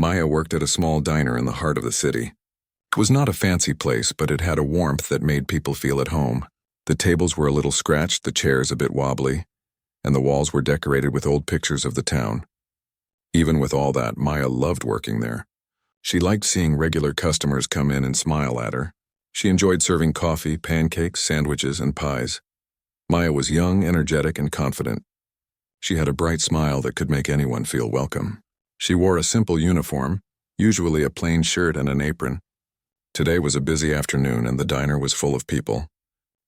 Maya worked at a small diner in the heart of the city. It was not a fancy place, but it had a warmth that made people feel at home. The tables were a little scratched, the chairs a bit wobbly, and the walls were decorated with old pictures of the town. Even with all that, Maya loved working there. She liked seeing regular customers come in and smile at her. She enjoyed serving coffee, pancakes, sandwiches, and pies. Maya was young, energetic, and confident. She had a bright smile that could make anyone feel welcome. She wore a simple uniform, usually a plain shirt and an apron. Today was a busy afternoon and the diner was full of people.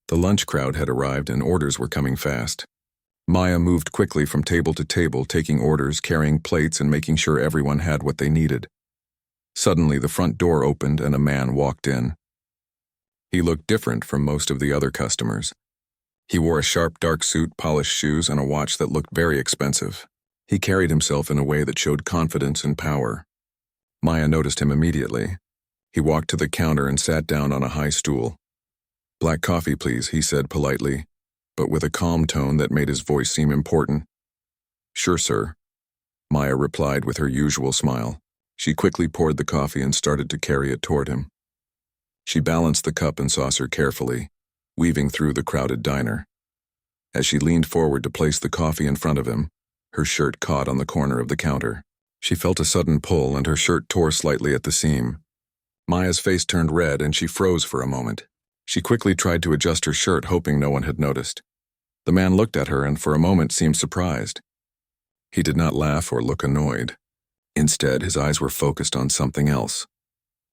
The lunch crowd had arrived and orders were coming fast. Maya moved quickly from table to table, taking orders, carrying plates, and making sure everyone had what they needed. Suddenly, the front door opened and a man walked in. He looked different from most of the other customers. He wore a sharp dark suit, polished shoes, and a watch that looked very expensive. He carried himself in a way that showed confidence and power. Maya noticed him immediately. He walked to the counter and sat down on a high stool. "Black coffee, please," he said politely, but with a calm tone that made his voice seem important. "Sure, sir," Maya replied with her usual smile. She quickly poured the coffee and started to carry it toward him. She balanced the cup and saucer carefully, weaving through the crowded diner. As she leaned forward to place the coffee in front of him, her shirt caught on the corner of the counter. She felt a sudden pull and her shirt tore slightly at the seam. Maya's face turned red and she froze for a moment. She quickly tried to adjust her shirt, hoping no one had noticed. The man looked at her and for a moment seemed surprised. He did not laugh or look annoyed. Instead, his eyes were focused on something else.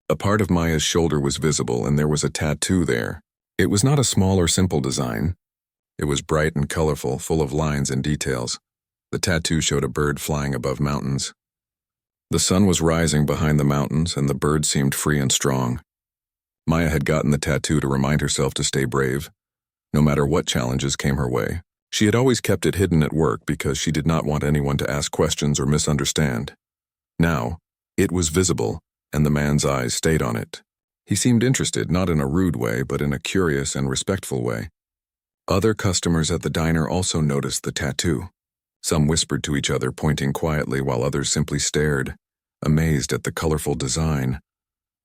A part of Maya's shoulder was visible and there was a tattoo there. It was not a small or simple design. It was bright and colorful, full of lines and details. The tattoo showed a bird flying above mountains. The sun was rising behind the mountains and the bird seemed free and strong. Maya had gotten the tattoo to remind herself to stay brave, no matter what challenges came her way. She had always kept it hidden at work because she did not want anyone to ask questions or misunderstand. Now, it was visible, and the man's eyes stayed on it. He seemed interested, not in a rude way, but in a curious and respectful way. Other customers at the diner also noticed the tattoo. Some whispered to each other, pointing quietly, while others simply stared, amazed at the colorful design.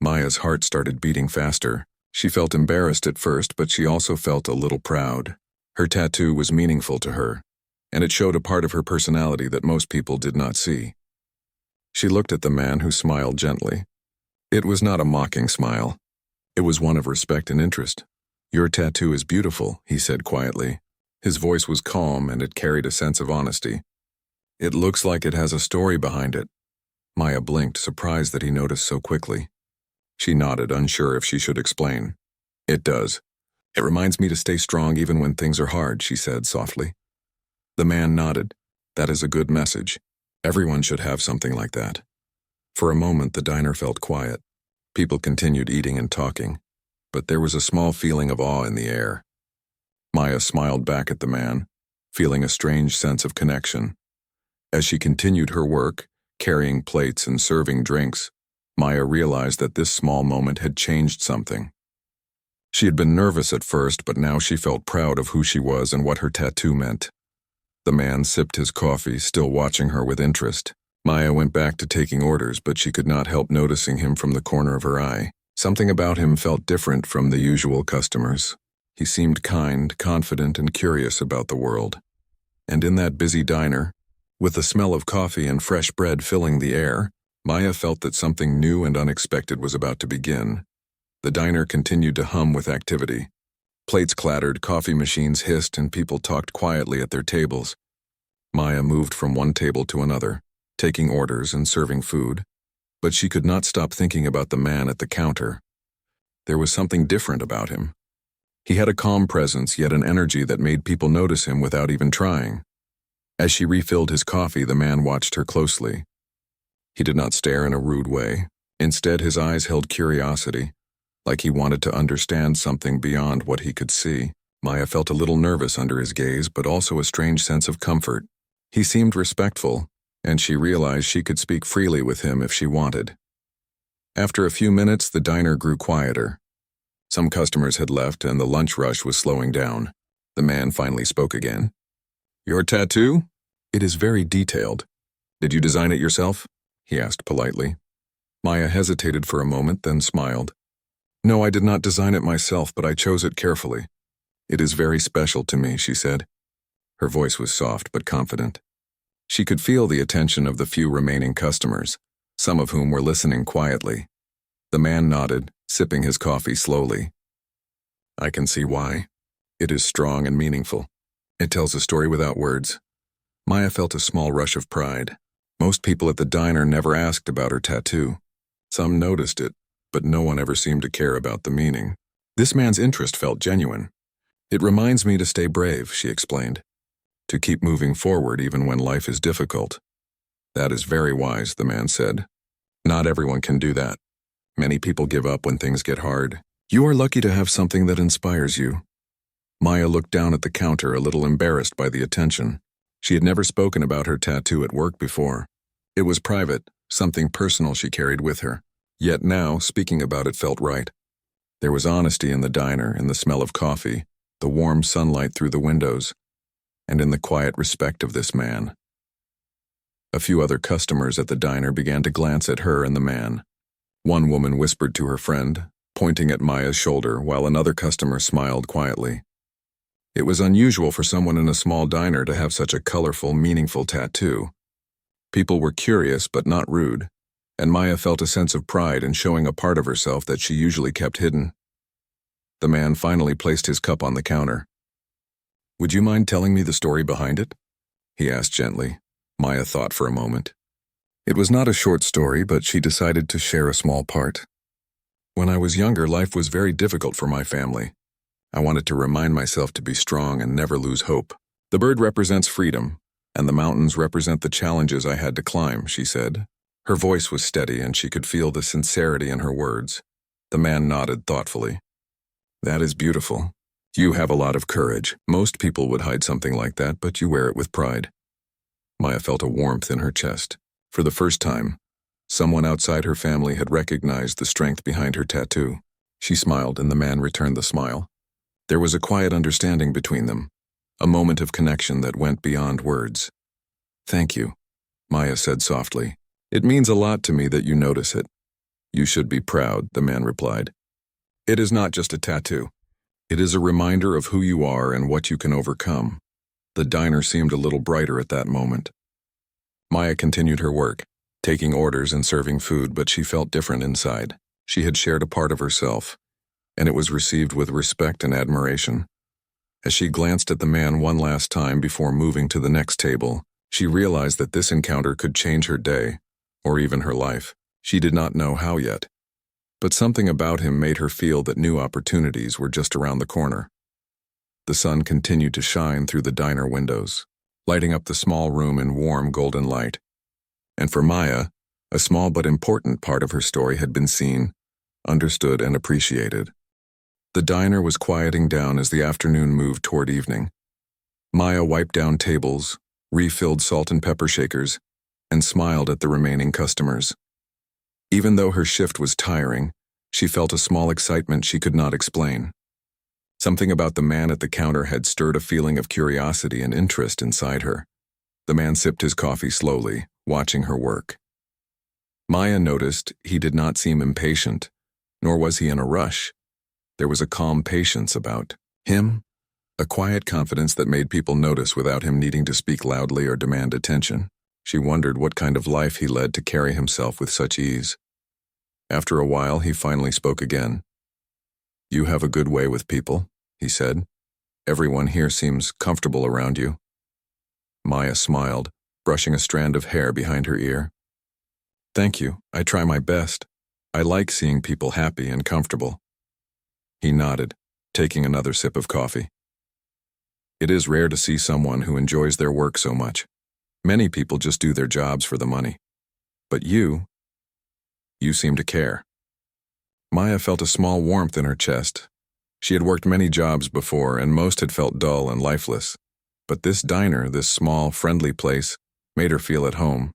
Maya's heart started beating faster. She felt embarrassed at first, but she also felt a little proud. Her tattoo was meaningful to her, and it showed a part of her personality that most people did not see. She looked at the man who smiled gently. It was not a mocking smile. It was one of respect and interest. "Your tattoo is beautiful," he said quietly. His voice was calm and it carried a sense of honesty. "It looks like it has a story behind it." Maya blinked, surprised that he noticed so quickly. She nodded, unsure if she should explain. "It does. It reminds me to stay strong even when things are hard," she said softly. The man nodded. "That is a good message. Everyone should have something like that." For a moment, the diner felt quiet. People continued eating and talking, but there was a small feeling of awe in the air. Maya smiled back at the man, feeling a strange sense of connection. As she continued her work, carrying plates and serving drinks, Maya realized that this small moment had changed something. She had been nervous at first, but now she felt proud of who she was and what her tattoo meant. The man sipped his coffee, still watching her with interest. Maya went back to taking orders, but she could not help noticing him from the corner of her eye. Something about him felt different from the usual customers. He seemed kind, confident, and curious about the world. And in that busy diner, with the smell of coffee and fresh bread filling the air, Maya felt that something new and unexpected was about to begin. The diner continued to hum with activity. Plates clattered, coffee machines hissed, and people talked quietly at their tables. Maya moved from one table to another, taking orders and serving food, but she could not stop thinking about the man at the counter. There was something different about him. He had a calm presence, yet an energy that made people notice him without even trying. As she refilled his coffee, the man watched her closely. He did not stare in a rude way. Instead, his eyes held curiosity, like he wanted to understand something beyond what he could see. Maya felt a little nervous under his gaze, but also a strange sense of comfort. He seemed respectful, and she realized she could speak freely with him if she wanted. After a few minutes, the diner grew quieter. Some customers had left, and the lunch rush was slowing down. The man finally spoke again. "Your tattoo? It is very detailed. Did you design it yourself?" he asked politely. Maya hesitated for a moment, then smiled. No, I did not design it myself, but I chose it carefully. It is very special to me, she said. Her voice was soft but confident. She could feel the attention of the few remaining customers, some of whom were listening quietly. The man nodded, sipping his coffee slowly. I can see why. It is strong and meaningful. It tells a story without words. Maya felt a small rush of pride. Most people at the diner never asked about her tattoo. Some noticed it, but no one ever seemed to care about the meaning. This man's interest felt genuine. It reminds me to stay brave, she explained. To keep moving forward even when life is difficult. That is very wise, the man said. Not everyone can do that. Many people give up when things get hard. You are lucky to have something that inspires you. Maya looked down at the counter, a little embarrassed by the attention. She had never spoken about her tattoo at work before. It was private, something personal she carried with her. Yet now, speaking about it felt right. There was honesty in the diner, in the smell of coffee, the warm sunlight through the windows, and in the quiet respect of this man. A few other customers at the diner began to glance at her and the man. One woman whispered to her friend, pointing at Maya's shoulder, while another customer smiled quietly. It was unusual for someone in a small diner to have such a colorful, meaningful tattoo. People were curious but not rude, and Maya felt a sense of pride in showing a part of herself that she usually kept hidden. The man finally placed his cup on the counter. Would you mind telling me the story behind it? He asked gently. Maya thought for a moment. It was not a short story, but she decided to share a small part. When I was younger, life was very difficult for my family. I wanted to remind myself to be strong and never lose hope. The bird represents freedom, and the mountains represent the challenges I had to climb, she said. Her voice was steady, and she could feel the sincerity in her words. The man nodded thoughtfully. That is beautiful. You have a lot of courage. Most people would hide something like that, but you wear it with pride. Maya felt a warmth in her chest. For the first time, someone outside her family had recognized the strength behind her tattoo. She smiled, and the man returned the smile. There was a quiet understanding between them, a moment of connection that went beyond words. Thank you, Maya said softly. It means a lot to me that you notice it. You should be proud, the man replied. It is not just a tattoo. It is a reminder of who you are and what you can overcome. The diner seemed a little brighter at that moment. Maya continued her work, taking orders and serving food, but she felt different inside. She had shared a part of herself, and it was received with respect and admiration. As she glanced at the man one last time before moving to the next table, she realized that this encounter could change her day, or even her life. She did not know how yet, but something about him made her feel that new opportunities were just around the corner. The sun continued to shine through the diner windows, lighting up the small room in warm golden light. And for Maya, a small but important part of her story had been seen, understood, and appreciated. The diner was quieting down as the afternoon moved toward evening. Maya wiped down tables, refilled salt and pepper shakers, and smiled at the remaining customers. Even though her shift was tiring, she felt a small excitement she could not explain. Something about the man at the counter had stirred a feeling of curiosity and interest inside her. The man sipped his coffee slowly, watching her work. Maya noticed he did not seem impatient, nor was he in a rush. There was a calm patience about him, a quiet confidence that made people notice without him needing to speak loudly or demand attention. She wondered what kind of life he led to carry himself with such ease. After a while, he finally spoke again. You have a good way with people, he said. Everyone here seems comfortable around you. Maya smiled, brushing a strand of hair behind her ear. Thank you. I try my best. I like seeing people happy and comfortable. He nodded, taking another sip of coffee. It is rare to see someone who enjoys their work so much. Many people just do their jobs for the money. But you seem to care. Maya felt a small warmth in her chest. She had worked many jobs before, and most had felt dull and lifeless. But this diner, this small, friendly place, made her feel at home.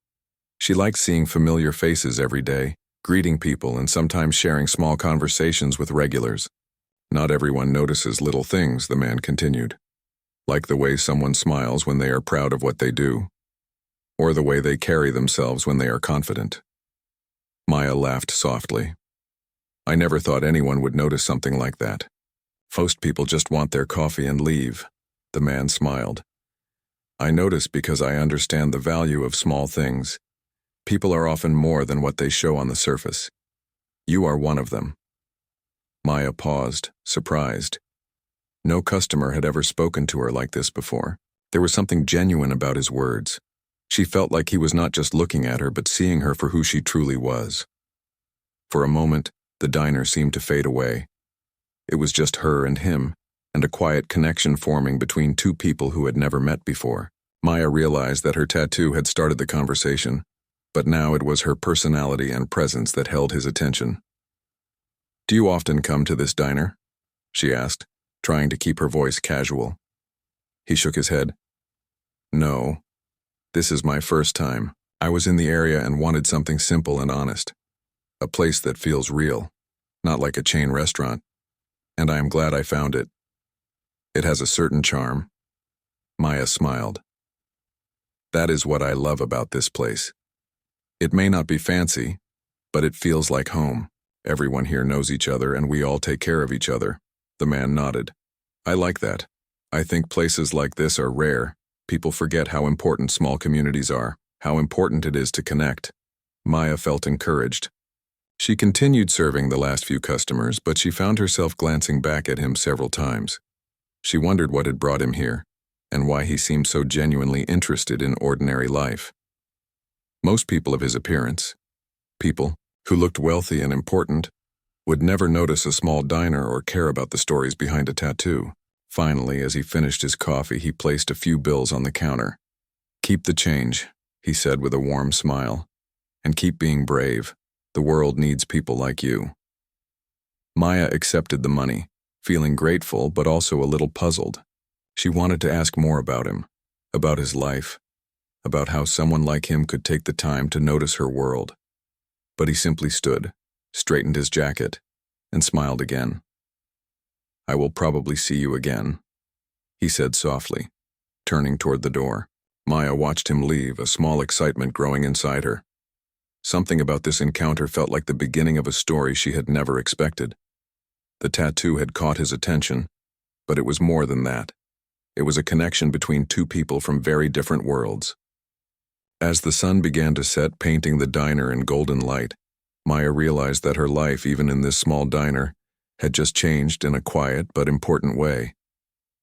She liked seeing familiar faces every day, greeting people, and sometimes sharing small conversations with regulars. Not everyone notices little things, the man continued. Like the way someone smiles when they are proud of what they do, or the way they carry themselves when they are confident. Maya Maya laughed softly. I never thought anyone would notice something like that. Most people just want their coffee and leave. The man smiled. I notice because I understand the value of small things. People are often more than what they show on the surface. You are one of them. Maya paused, surprised. No customer had ever spoken to her like this before. There was something genuine about his words. She felt like he was not just looking at her but seeing her for who she truly was. For a moment, the diner seemed to fade away. It was just her and him, and a quiet connection forming between two people who had never met before. Maya realized that her tattoo had started the conversation, but now it was her personality and presence that held his attention. "Do you often come to this diner?" she asked, trying to keep her voice casual. He shook his head. "No. This is my first time. I was in the area and wanted something simple and honest. A place that feels real, not like a chain restaurant. And I am glad I found it. It has a certain charm." Maya smiled. "That is what I love about this place. It may not be fancy, but it feels like home. Everyone here knows each other and we all take care of each other." The man nodded. "I like that. I think places like this are rare. People forget how important small communities are, how important it is to connect." Maya felt encouraged. She continued serving the last few customers, but she found herself glancing back at him several times. She wondered what had brought him here, and why he seemed so genuinely interested in ordinary life. Most people of his appearance, people who looked wealthy and important, would never notice a small diner or care about the stories behind a tattoo. Finally, as he finished his coffee, he placed a few bills on the counter. "Keep the change," he said with a warm smile. "And keep being brave. The world needs people like you." Maya accepted the money, feeling grateful but also a little puzzled. She wanted to ask more about him, about his life, about how someone like him could take the time to notice her world. But he simply stood, straightened his jacket, and smiled again. "I will probably see you again," he said softly, turning toward the door. Maya watched him leave, a small excitement growing inside her. Something about this encounter felt like the beginning of a story she had never expected. The tattoo had caught his attention, but it was more than that. It was a connection between two people from very different worlds. As the sun began to set, painting the diner in golden light, Maya realized that her life, even in this small diner, had just changed in a quiet but important way.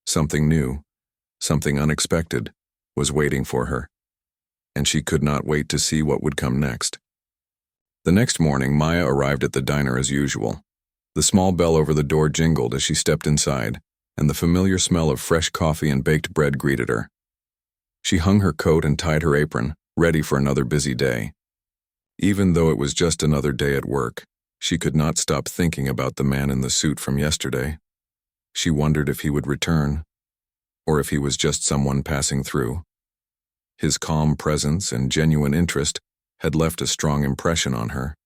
Something new, something unexpected, was waiting for her, and she could not wait to see what would come next. The next morning, Maya arrived at the diner as usual. The small bell over the door jingled as she stepped inside, and the familiar smell of fresh coffee and baked bread greeted her. She hung her coat and tied her apron, ready for another busy day. Even though it was just another day at work, she could not stop thinking about the man in the suit from yesterday. She wondered if he would return, or if he was just someone passing through. His calm presence and genuine interest had left a strong impression on her.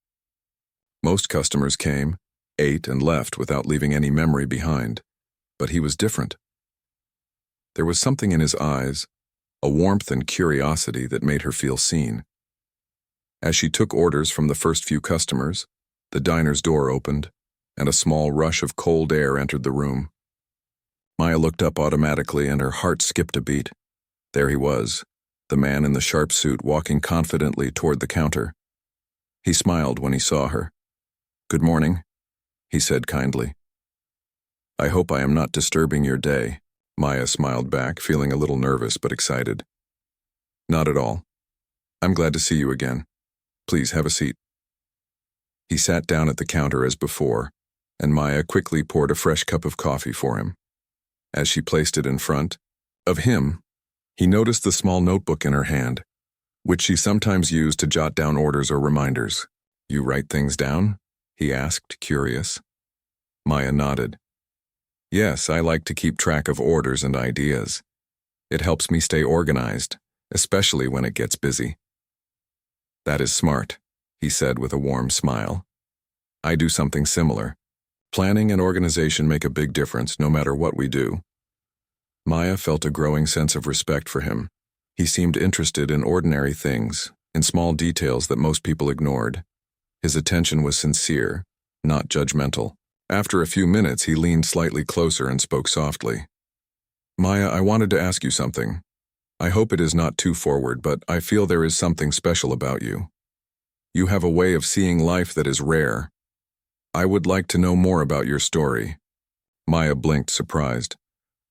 Most customers came, ate, and left without leaving any memory behind, but he was different. There was something in his eyes, a warmth and curiosity that made her feel seen. As she took orders from the first few customers, the diner's door opened, and a small rush of cold air entered the room. Maya looked up automatically, and her heart skipped a beat. There he was, the man in the sharp suit, walking confidently toward the counter. He smiled when he saw her. "Good morning," he said kindly. "I hope I am not disturbing your day," Maya smiled back, feeling a little nervous but excited. "Not at all. I'm glad to see you again. Please have a seat." He sat down at the counter as before, and Maya quickly poured a fresh cup of coffee for him. As she placed it in front of him, he noticed the small notebook in her hand, which she sometimes used to jot down orders or reminders. "You write things down?" he asked, curious. Maya nodded. "Yes, I like to keep track of orders and ideas. It helps me stay organized, especially when it gets busy." "That is smart," he said with a warm smile. "I do something similar. Planning and organization make a big difference no matter what we do." Maya felt a growing sense of respect for him. He seemed interested in ordinary things, in small details that most people ignored. His attention was sincere, not judgmental. After a few minutes, he leaned slightly closer and spoke softly. Maya, I wanted to ask you something. I hope it is not too forward, but I feel there is something special about you. You have a way of seeing life that is rare. I would like to know more about your story. Maya blinked, surprised.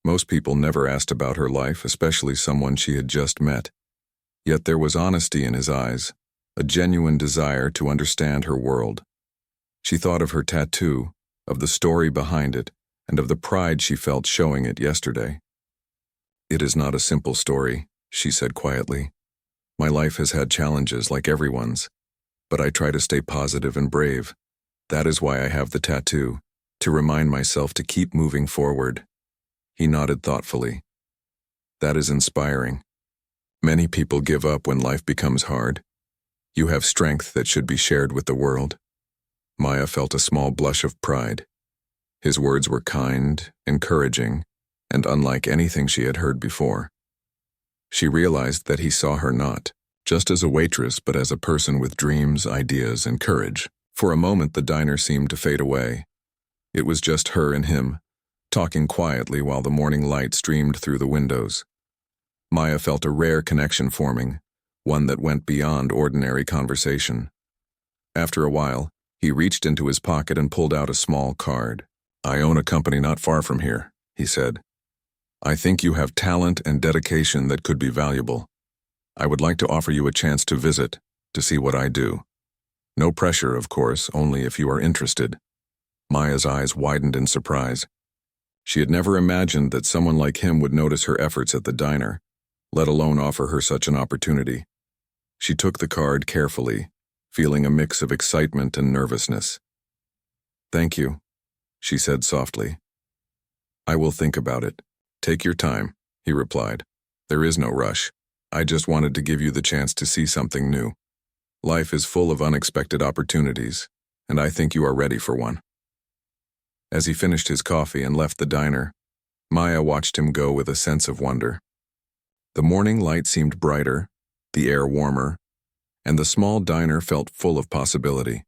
Most people never asked about her life, especially someone she had just met. Yet there was honesty in his eyes, a genuine desire to understand her world. She thought of her tattoo, of the story behind it, and of the pride she felt showing it yesterday. It is not a simple story, she said quietly. My life has had challenges like everyone's, but I try to stay positive and brave. That is why I have the tattoo, to remind myself to keep moving forward. He nodded thoughtfully. That is inspiring. Many people give up when life becomes hard. You have strength that should be shared with the world. Maya felt a small blush of pride. His words were kind, encouraging, and unlike anything she had heard before. She realized that he saw her not just as a waitress, but as a person with dreams, ideas, and courage. For a moment, the diner seemed to fade away. It was just her and him, talking quietly while the morning light streamed through the windows. Maya felt a rare connection forming, one that went beyond ordinary conversation. After a while, he reached into his pocket and pulled out a small card. I own a company not far from here, he said. I think you have talent and dedication that could be valuable. I would like to offer you a chance to visit, to see what I do. No pressure, of course, only if you are interested. Maya's eyes widened in surprise. She had never imagined that someone like him would notice her efforts at the diner, let alone offer her such an opportunity. She took the card carefully, feeling a mix of excitement and nervousness. Thank you, she said softly. I will think about it. Take your time, he replied. There is no rush. I just wanted to give you the chance to see something new. Life is full of unexpected opportunities, and I think you are ready for one. As he finished his coffee and left the diner, Maya watched him go with a sense of wonder. The morning light seemed brighter, the air warmer, and the small diner felt full of possibility.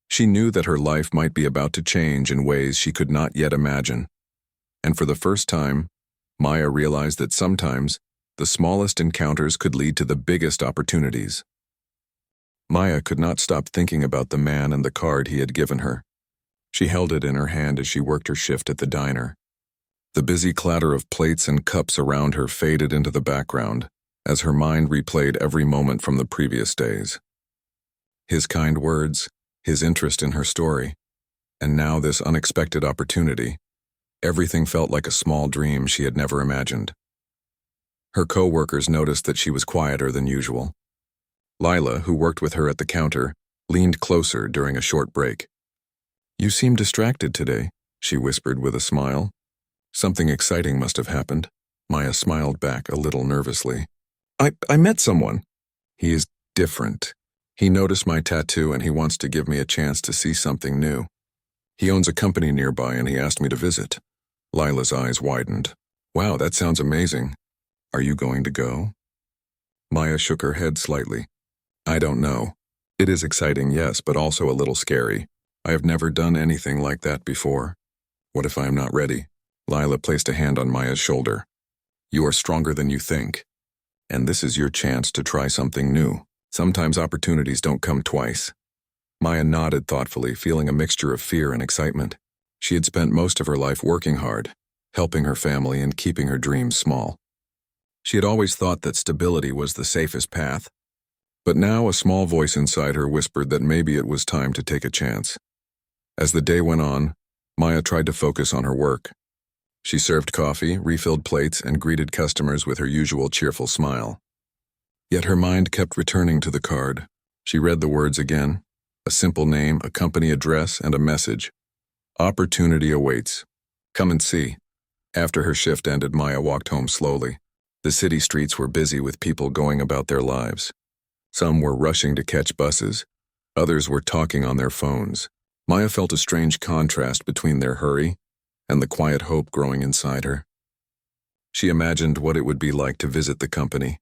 She knew that her life might be about to change in ways she could not yet imagine. And for the first time, Maya realized that sometimes the smallest encounters could lead to the biggest opportunities. Maya could not stop thinking about the man and the card he had given her. She held it in her hand as she worked her shift at the diner. The busy clatter of plates and cups around her faded into the background as her mind replayed every moment from the previous days. His kind words, his interest in her story, and now this unexpected opportunity. Everything felt like a small dream she had never imagined. Her co-workers noticed that she was quieter than usual. Lila, who worked with her at the counter, leaned closer during a short break. You seem distracted today, she whispered with a smile. Something exciting must have happened. Maya smiled back a little nervously. I met someone. He is different. He noticed my tattoo and he wants to give me a chance to see something new. He owns a company nearby and he asked me to visit. Lila's eyes widened. Wow, that sounds amazing. Are you going to go? Maya shook her head slightly. I don't know. It is exciting, yes, but also a little scary. I have never done anything like that before. What if I am not ready? Lila placed a hand on Maya's shoulder. You are stronger than you think. And this is your chance to try something new. Sometimes opportunities don't come twice. Maya nodded thoughtfully, feeling a mixture of fear and excitement. She had spent most of her life working hard, helping her family and keeping her dreams small. She had always thought that stability was the safest path. But now a small voice inside her whispered that maybe it was time to take a chance. As the day went on, Maya tried to focus on her work. She served coffee, refilled plates, and greeted customers with her usual cheerful smile. Yet her mind kept returning to the card. She read the words again, a simple name, a company address, and a message. Opportunity awaits. Come and see. After her shift ended, Maya walked home slowly. The city streets were busy with people going about their lives. Some were rushing to catch buses. Others were talking on their phones. Maya felt a strange contrast between their hurry and the quiet hope growing inside her. She imagined what it would be like to visit the company,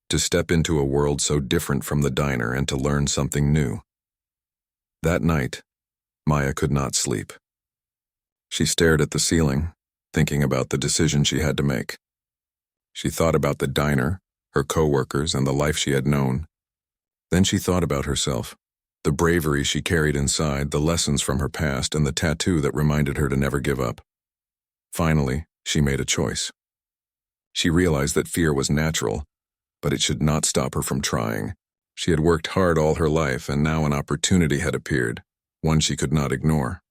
to step into a world so different from the diner and to learn something new. That night, Maya could not sleep. She stared at the ceiling, thinking about the decision she had to make. She thought about the diner, her coworkers, and the life she had known. Then she thought about herself, the bravery she carried inside, the lessons from her past, and the tattoo that reminded her to never give up. Finally, she made a choice. She realized that fear was natural, but it should not stop her from trying. She had worked hard all her life, and now an opportunity had appeared, one she could not ignore.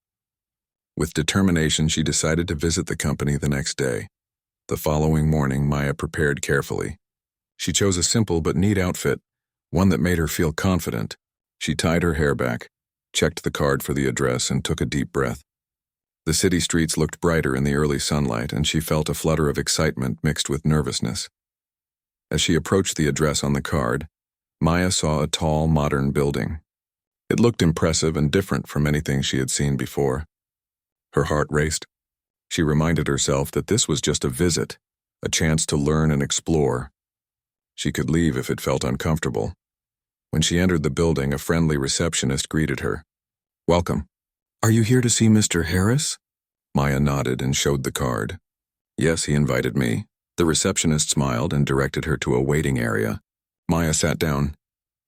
With determination, she decided to visit the company the next day. The following morning, Maya prepared carefully. She chose a simple but neat outfit, one that made her feel confident. She tied her hair back, checked the card for the address, and took a deep breath. The city streets looked brighter in the early sunlight, and she felt a flutter of excitement mixed with nervousness. As she approached the address on the card, Maya saw a tall, modern building. It looked impressive and different from anything she had seen before. Her heart raced. She reminded herself that this was just a visit, a chance to learn and explore. She could leave if it felt uncomfortable. When she entered the building, a friendly receptionist greeted her. "Welcome. Are you here to see Mr. Harris?" Maya nodded and showed the card. "Yes, he invited me." The receptionist smiled and directed her to a waiting area. Maya sat down,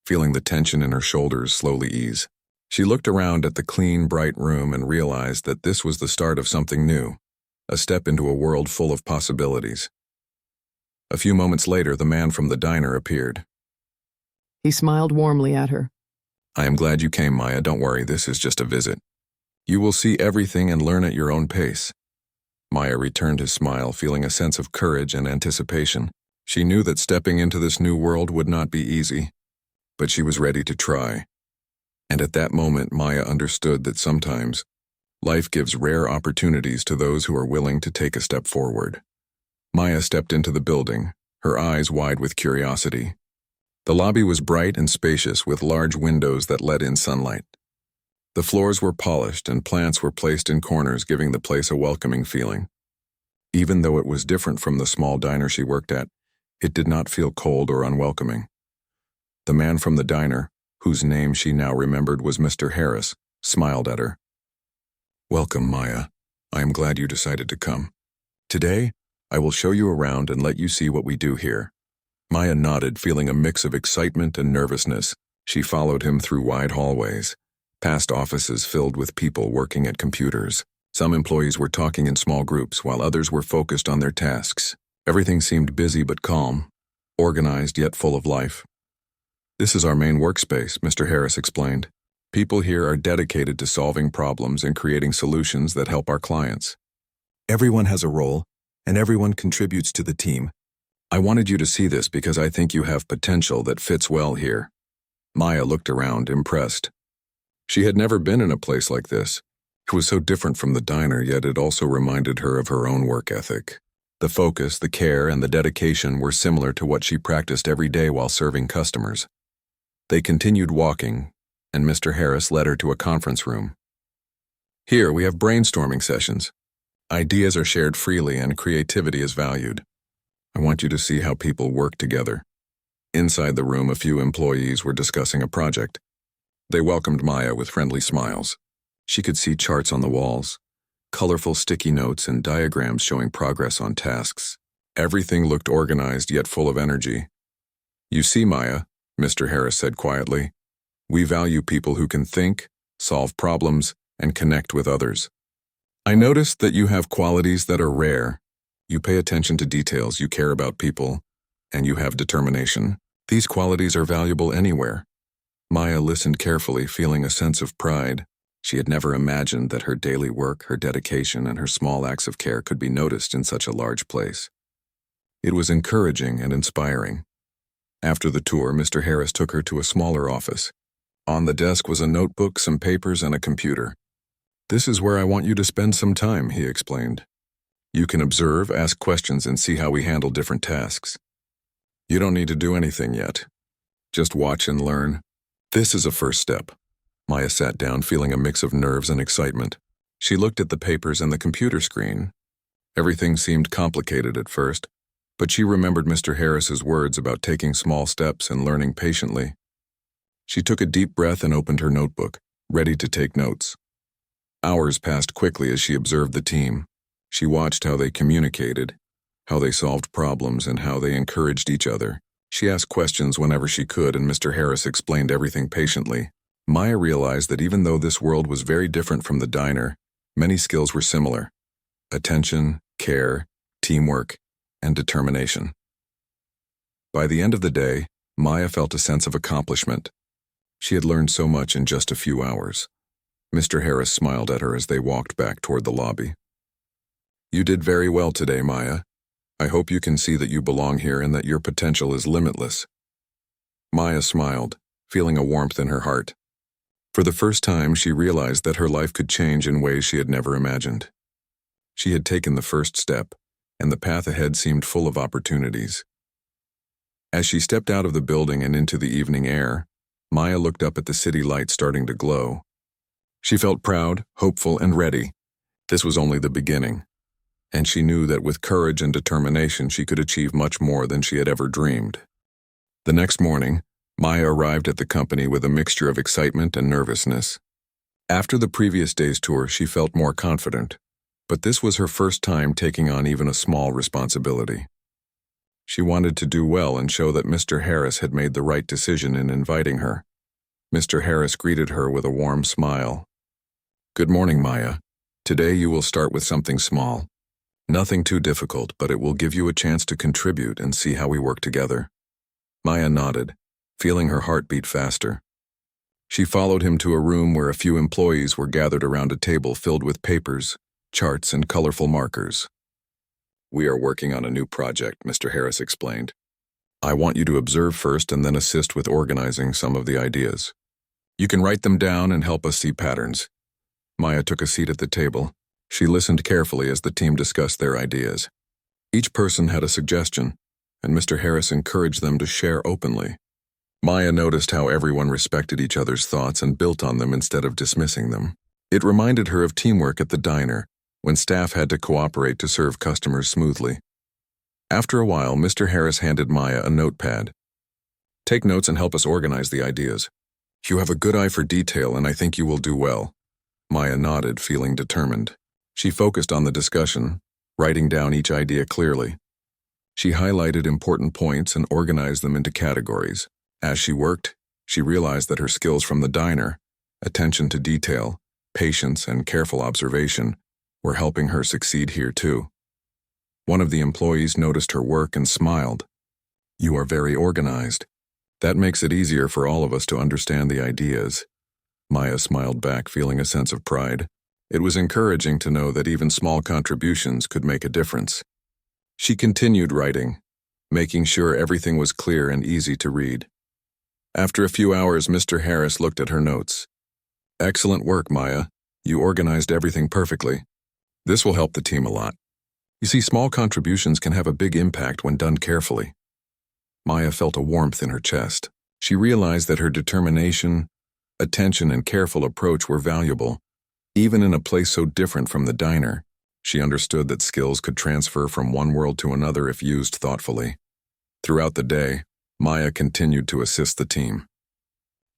feeling the tension in her shoulders slowly ease. She looked around at the clean, bright room and realized that this was the start of something new, a step into a world full of possibilities. A few moments later, the man from the diner appeared. He smiled warmly at her. "I am glad you came, Maya. Don't worry, this is just a visit. You will see everything and learn at your own pace." Maya returned his smile, feeling a sense of courage and anticipation. She knew that stepping into this new world would not be easy, but she was ready to try. And at that moment, Maya understood that sometimes life gives rare opportunities to those who are willing to take a step forward. Maya stepped into the building, her eyes wide with curiosity. The lobby was bright and spacious, with large windows that let in sunlight. The floors were polished and plants were placed in corners, giving the place a welcoming feeling. Even though it was different from the small diner she worked at, it did not feel cold or unwelcoming. The man from the diner, whose name she now remembered was Mr. Harris, smiled at her. "Welcome, Maya. I am glad you decided to come. Today, I will show you around and let you see what we do here." Maya nodded, feeling a mix of excitement and nervousness. She followed him through wide hallways, past offices filled with people working at computers. Some employees were talking in small groups, while others were focused on their tasks. Everything seemed busy but calm, organized yet full of life. "This is our main workspace," Mr. Harris explained. "People here are dedicated to solving problems and creating solutions that help our clients. Everyone has a role, and everyone contributes to the team. I wanted you to see this because I think you have potential that fits well here." Maya looked around, impressed. She had never been in a place like this. It was so different from the diner, yet it also reminded her of her own work ethic. The focus, the care, and the dedication were similar to what she practiced every day while serving customers. They continued walking, and Mr. Harris led her to a conference room. "Here, we have brainstorming sessions. Ideas are shared freely and creativity is valued. I want you to see how people work together." Inside the room, a few employees were discussing a project. They welcomed Maya with friendly smiles. She could see charts on the walls, colorful sticky notes, and diagrams showing progress on tasks. Everything looked organized yet full of energy. "You see, Maya," Mr. Harris said quietly, "we value people who can think, solve problems, and connect with others. I noticed that you have qualities that are rare. You pay attention to details, you care about people, and you have determination. These qualities are valuable anywhere." Maya listened carefully, feeling a sense of pride. She had never imagined that her daily work, her dedication, and her small acts of care could be noticed in such a large place. It was encouraging and inspiring. After the tour, Mr. Harris took her to a smaller office. On the desk was a notebook, some papers, and a computer. "This is where I want you to spend some time," he explained. "You can observe, ask questions, and see how we handle different tasks. You don't need to do anything yet. Just watch and learn. This is a first step." Maya sat down, feeling a mix of nerves and excitement. She looked at the papers and the computer screen. Everything seemed complicated at first, but she remembered Mr. Harris's words about taking small steps and learning patiently. She took a deep breath and opened her notebook, ready to take notes. Hours passed quickly as she observed the team. She watched how they communicated, how they solved problems, and how they encouraged each other. She asked questions whenever she could, and Mr. Harris explained everything patiently. Maya realized that even though this world was very different from the diner, many skills were similar: attention, care, teamwork, and determination. By the end of the day, Maya felt a sense of accomplishment. She had learned so much in just a few hours. Mr. Harris smiled at her as they walked back toward the lobby. "You did very well today, Maya. I hope you can see that you belong here and that your potential is limitless." Maya smiled, feeling a warmth in her heart. For the first time, she realized that her life could change in ways she had never imagined. She had taken the first step, and the path ahead seemed full of opportunities. As she stepped out of the building and into the evening air, Maya looked up at the city lights starting to glow. She felt proud, hopeful, and ready. This was only the beginning, and she knew that with courage and determination she could achieve much more than she had ever dreamed. The next morning, Maya arrived at the company with a mixture of excitement and nervousness. After the previous day's tour, she felt more confident, but this was her first time taking on even a small responsibility. She wanted to do well and show that Mr. Harris had made the right decision in inviting her. Mr. Harris greeted her with a warm smile. "Good morning, Maya. Today you will start with something small. Nothing too difficult, but it will give you a chance to contribute and see how we work together." Maya nodded, feeling her heart beat faster. She followed him to a room where a few employees were gathered around a table filled with papers, charts, and colorful markers. "We are working on a new project," Mr. Harris explained. "I want you to observe first and then assist with organizing some of the ideas. You can write them down and help us see patterns." Maya took a seat at the table. She listened carefully as the team discussed their ideas. Each person had a suggestion, and Mr. Harris encouraged them to share openly. Maya noticed how everyone respected each other's thoughts and built on them instead of dismissing them. It reminded her of teamwork at the diner, when staff had to cooperate to serve customers smoothly. After a while, Mr. Harris handed Maya a notepad. "Take notes and help us organize the ideas. You have a good eye for detail, and I think you will do well." Maya nodded, feeling determined. She focused on the discussion, writing down each idea clearly. She highlighted important points and organized them into categories. As she worked, she realized that her skills from the diner, attention to detail, patience, and careful observation, were helping her succeed here too. One of the employees noticed her work and smiled. "You are very organized. That makes it easier for all of us to understand the ideas." Maya smiled back, feeling a sense of pride. It was encouraging to know that even small contributions could make a difference. She continued writing, making sure everything was clear and easy to read. After a few hours, Mr. Harris looked at her notes. "Excellent work, Maya. You organized everything perfectly. This will help the team a lot. You see, small contributions can have a big impact when done carefully." Maya felt a warmth in her chest. She realized that her determination, attention, and careful approach were valuable. Even in a place so different from the diner, she understood that skills could transfer from one world to another if used thoughtfully. Throughout the day, Maya continued to assist the team.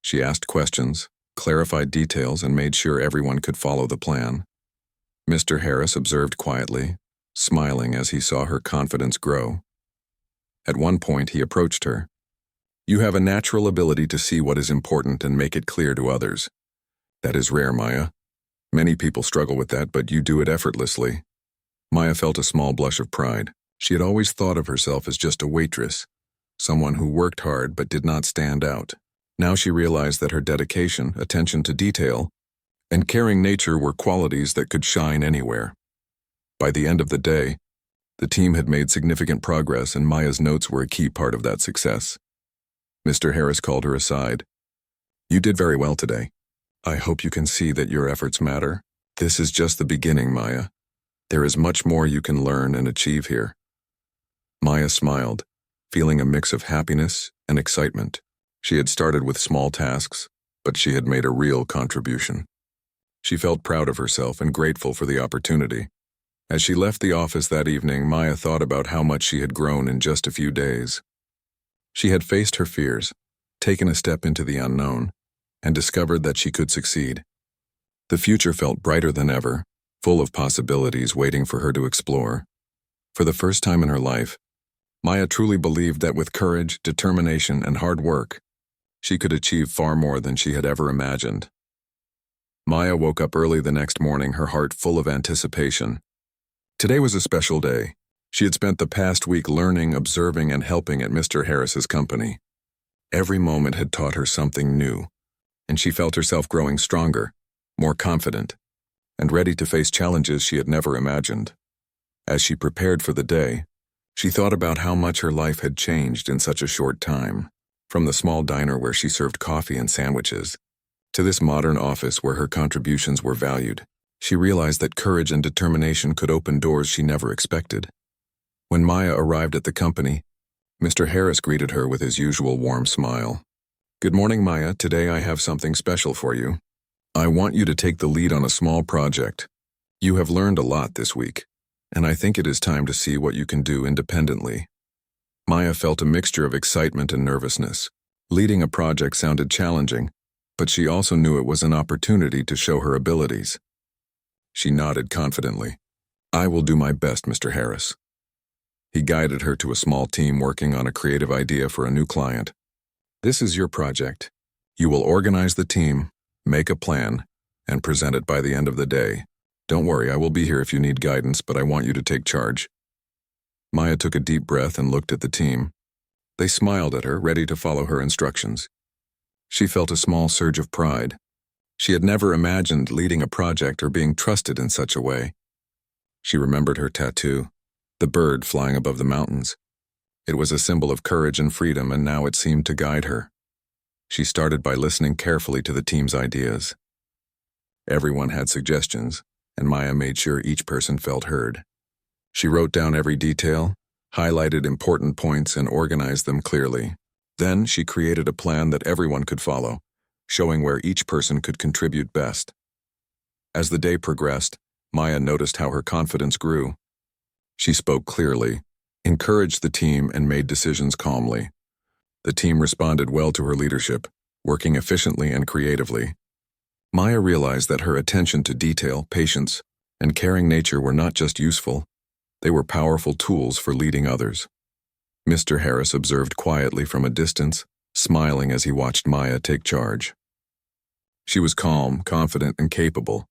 She asked questions, clarified details, and made sure everyone could follow the plan. Mr. Harris observed quietly, smiling as he saw her confidence grow. At one point, he approached her. "You have a natural ability to see what is important and make it clear to others. That is rare, Maya. Many people struggle with that, but you do it effortlessly." Maya felt a small blush of pride. She had always thought of herself as just a waitress, someone who worked hard but did not stand out. Now she realized that her dedication, attention to detail, and caring nature were qualities that could shine anywhere. By the end of the day, the team had made significant progress, and Maya's notes were a key part of that success. Mr. Harris called her aside. "You did very well today. I hope you can see that your efforts matter. This is just the beginning, Maya. There is much more you can learn and achieve here." Maya smiled, feeling a mix of happiness and excitement. She had started with small tasks, but she had made a real contribution. She felt proud of herself and grateful for the opportunity. As she left the office that evening, Maya thought about how much she had grown in just a few days. She had faced her fears, taken a step into the unknown, and discovered that she could succeed. The future felt brighter than ever, full of possibilities waiting for her to explore. For the first time in her life, Maya truly believed that with courage, determination, and hard work, she could achieve far more than she had ever imagined. Maya woke up early the next morning, her heart full of anticipation. Today was a special day. She had spent the past week learning, observing, and helping at Mr. Harris's company. Every moment had taught her something new, and she felt herself growing stronger, more confident, and ready to face challenges she had never imagined. As she prepared for the day, she thought about how much her life had changed in such a short time, from the small diner where she served coffee and sandwiches, to this modern office where her contributions were valued. She realized that courage and determination could open doors she never expected. When Maya arrived at the company, Mr. Harris greeted her with his usual warm smile. "Good morning, Maya. Today I have something special for you. I want you to take the lead on a small project. You have learned a lot this week, and I think it is time to see what you can do independently." Maya felt a mixture of excitement and nervousness. Leading a project sounded challenging, but she also knew it was an opportunity to show her abilities. She nodded confidently. "I will do my best, Mr. Harris." He guided her to a small team working on a creative idea for a new client. "This is your project. You will organize the team, make a plan, and present it by the end of the day. Don't worry, I will be here if you need guidance, but I want you to take charge." Maya took a deep breath and looked at the team. They smiled at her, ready to follow her instructions. She felt a small surge of pride. She had never imagined leading a project or being trusted in such a way. She remembered her tattoo, the bird flying above the mountains. It was a symbol of courage and freedom, and now it seemed to guide her. She started by listening carefully to the team's ideas. Everyone had suggestions, and Maya made sure each person felt heard. She wrote down every detail, highlighted important points, and organized them clearly. Then she created a plan that everyone could follow, showing where each person could contribute best. As the day progressed, Maya noticed how her confidence grew. She spoke clearly, encouraged the team, and made decisions calmly. The team responded well to her leadership, working efficiently and creatively. Maya realized that her attention to detail, patience, and caring nature were not just useful, they were powerful tools for leading others. Mr. Harris observed quietly from a distance, smiling as he watched Maya take charge. She was calm, confident, and capable.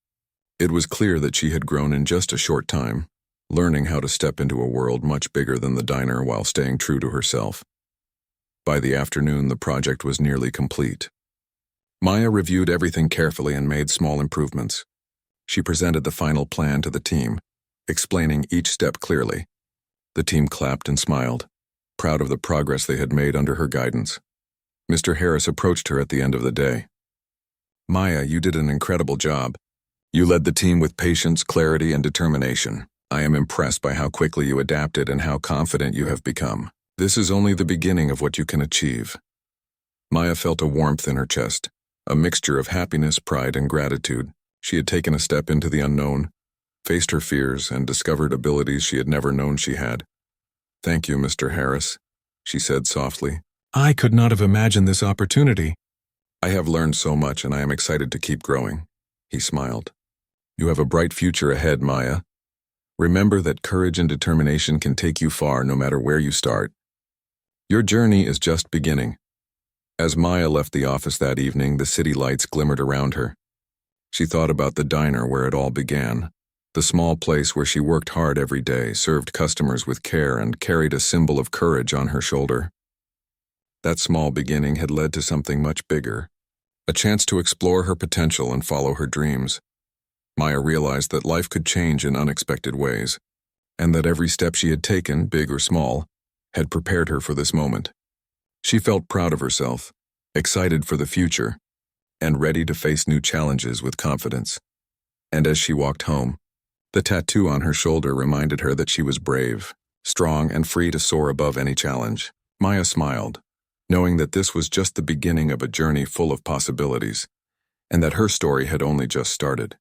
It was clear that she had grown in just a short time, learning how to step into a world much bigger than the diner while staying true to herself. By the afternoon, the project was nearly complete. Maya reviewed everything carefully and made small improvements. She presented the final plan to the team, explaining each step clearly. The team clapped and smiled, proud of the progress they had made under her guidance. Mr. Harris approached her at the end of the day. "Maya, you did an incredible job. You led the team with patience, clarity, and determination. I am impressed by how quickly you adapted and how confident you have become. This is only the beginning of what you can achieve." Maya felt a warmth in her chest, a mixture of happiness, pride, and gratitude. She had taken a step into the unknown, faced her fears, and discovered abilities she had never known she had. "Thank you, Mr. Harris," she said softly. "I could not have imagined this opportunity." "I have learned so much, and I am excited to keep growing," he smiled. "You have a bright future ahead, Maya. Remember that courage and determination can take you far no matter where you start. Your journey is just beginning." As Maya left the office that evening, the city lights glimmered around her. She thought about the diner where it all began, the small place where she worked hard every day, served customers with care, and carried a symbol of courage on her shoulder. That small beginning had led to something much bigger, a chance to explore her potential and follow her dreams. Maya realized that life could change in unexpected ways, and that every step she had taken, big or small, had prepared her for this moment. She felt proud of herself, excited for the future, and ready to face new challenges with confidence. And as she walked home, the tattoo on her shoulder reminded her that she was brave, strong, and free to soar above any challenge. Maya smiled, knowing that this was just the beginning of a journey full of possibilities, and that her story had only just started.